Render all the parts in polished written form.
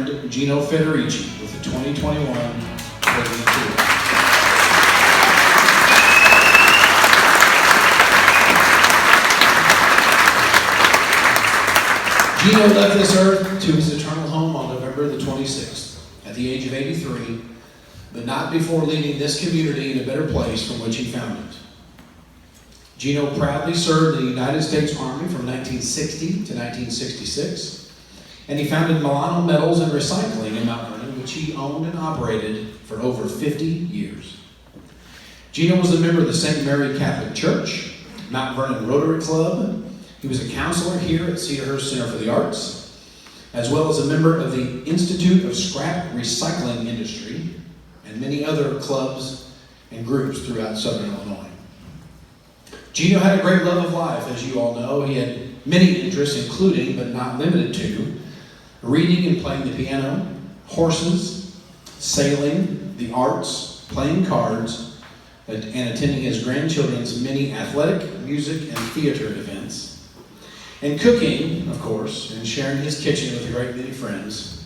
friend Gino Federici with the 2021 President Tour. Gino left this earth to his eternal home on November the 26th at the age of 83, but not before leaving this community in a better place from which he found it. Gino proudly served in the United States Army from 1960 to 1966, and he founded Milano Metals and Recycling in Mount Vernon, which he owned and operated for over 50 years. Gino was a member of the St. Mary Catholic Church, Mount Vernon Rotary Club. He was a counselor here at Cedarhurst Center for the Arts, as well as a member of the Institute of Scrap Recycling Industry and many other clubs and groups throughout Southern Illinois. Gino had a great love of life, as you all know. He had many interests, including, but not limited to, reading and playing the piano, horses, sailing, the arts, playing cards, and attending his grandchildren's many athletic, music, and theater events, and cooking, of course, and sharing his kitchen with a great many friends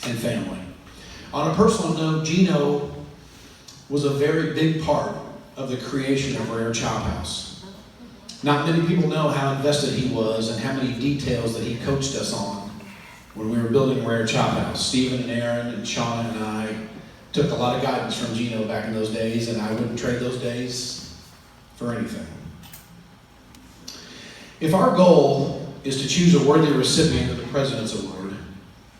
and family. On a personal note, Gino was a very big part of the creation of Rare Chop House. Not many people know how invested he was and how many details that he coached us on when we were building Rare Chop House. Stephen and Aaron and Shauna and I took a lot of guidance from Gino back in those days, and I wouldn't trade those days for anything. If our goal is to choose a worthy recipient of the President's Award,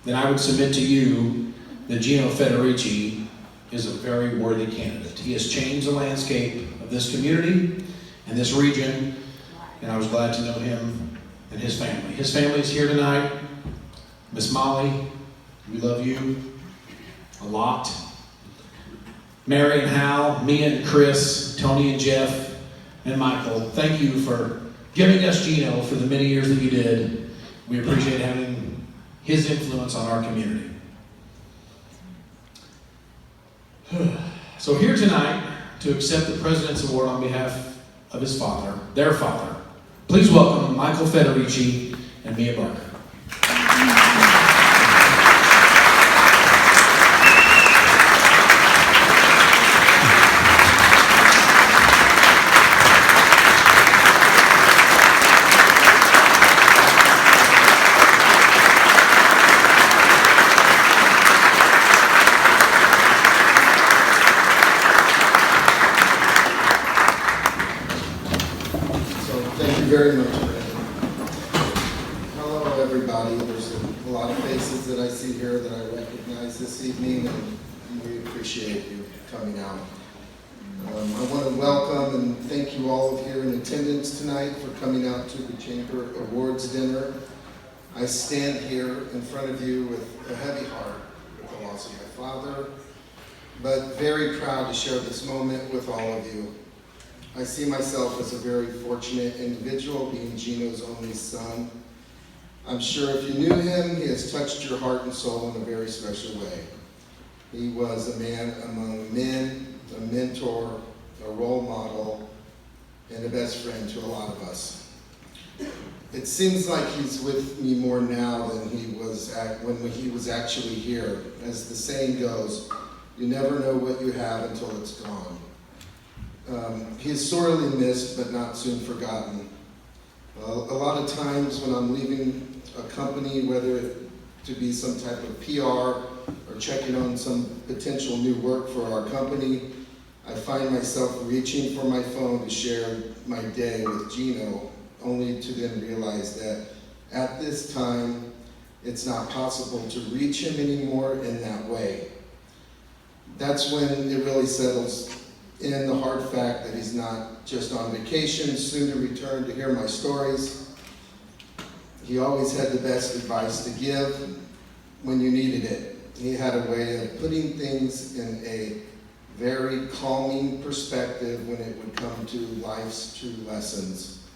then I would submit to you that Gino Federici is a very worthy candidate. He has changed the landscape of this community and this region, and I was glad to know him and his family. His family is here tonight. Miss Molly, we love you a lot. Mary and Hal, Mia and Chris, Tony and Jeff, and Michael, thank you for giving us Gino for the many years that you did. We appreciate having his influence on our community. So here tonight to accept the President's Award on behalf of his father, their father, please welcome Michael Federici and Mia Barker. Very much, Brandon. Hello, everybody. There's a lot of faces that I see here that I recognize this evening, and we appreciate you coming out. I want to welcome and thank you all here in attendance tonight for coming out to the Chamber Awards dinner. I stand here in front of you with a heavy heart with the loss of my father, but very proud to share this moment with all of you. I see myself as a very fortunate individual, being Gino's only son. I'm sure if you knew him, he has touched your heart and soul in a very special way. He was a man among men, a mentor, a role model, and a best friend to a lot of us. It seems like he's with me more now than he was when he was actually here. As the saying goes, you never know what you have until it's gone. He is sorely missed, but not soon forgotten. A lot of times when I'm leaving a company, whether it to be some type of PR or checking on some potential new work for our company, I find myself reaching for my phone to share my day with Gino, only to then realize that at this time, it's not possible to reach him anymore in that way. That's when it really settles in the hard fact that he's not just on vacation, soon to return to hear my stories. He always had the best advice to give when you needed it. He had a way of putting things in a very calming perspective when it would come to life's true lessons.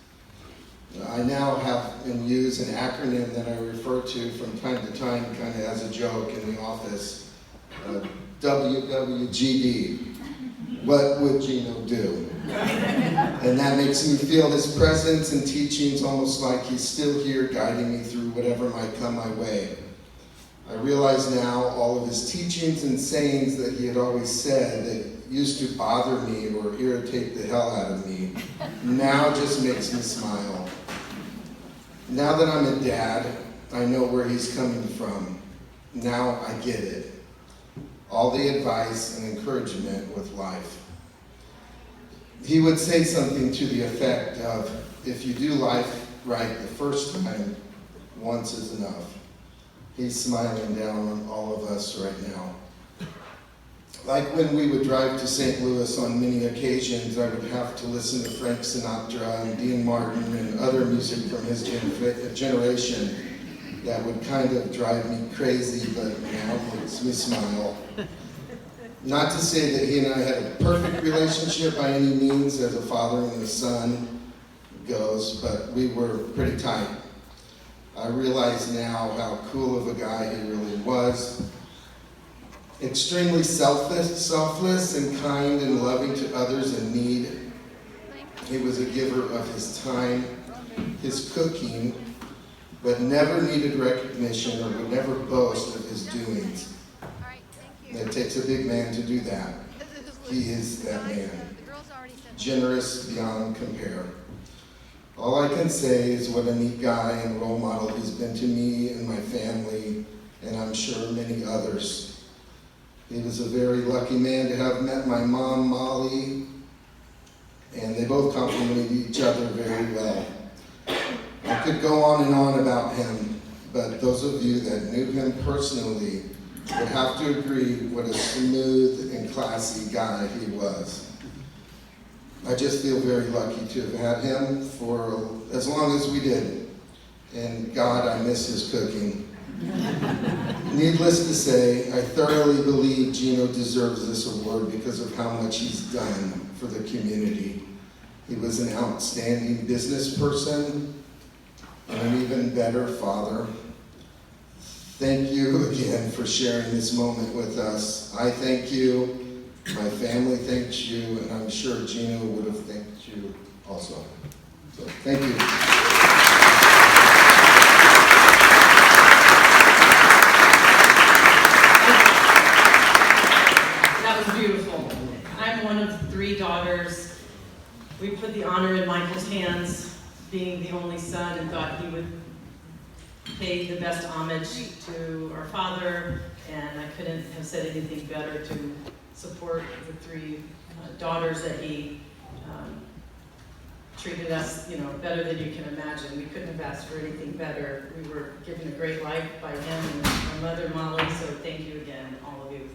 I now have and use an acronym that I refer to from time to time kind of as a joke in the office, WWGD. What would Gino do? And that makes me feel his presence and teachings almost like he's still here guiding me through whatever might come my way. I realize now all of his teachings and sayings that he had always said that used to bother me or irritate the hell out of me now just makes me smile. Now that I'm a dad, I know where he's coming from. Now I get it. All the advice and encouragement with life. He would say something to the effect of, if you do life right the first time, once is enough. He's smiling down on all of us right now. Like when we would drive to St. Louis on many occasions, I would have to listen to Frank Sinatra and Dean Martin and other music from his generation that would kind of drive me crazy, but now makes me smile. Not to say that he and I had a perfect relationship by any means, as a father and a son goes, but we were pretty tight. I realize now how cool of a guy he really was. Extremely selfless and kind and loving to others in need. He was a giver of his time, his cooking, but never needed recognition or would never boast of his doings. It takes a big man to do that. He is that man. Generous beyond compare. All I can say is what a neat guy and role model he's been to me and my family, and I'm sure many others. He was a very lucky man to have met my mom, Molly, and they both complemented each other very well. I could go on and on about him, but those of you that knew him personally would have to agree what a smooth and classy guy he was. I just feel very lucky to have had him for as long as we did. And God, I miss his cooking. Needless to say, I thoroughly believe Gino deserves this award because of how much he's done for the community. He was an outstanding business person and an even better father. Thank you again for sharing this moment with us. I thank you. My family thanks you, and I'm sure Gino would have thanked you also. So, thank you. That was beautiful. I'm one of 3 daughters. We put the honor in Michael's hands, being the only son, and thought he would pay the best homage to our father, and I couldn't have said anything better to support the 3 daughters that he treated us, better than you can imagine. We couldn't have asked for anything better. We were given a great life by him and our mother, Molly, so thank you again, all of you.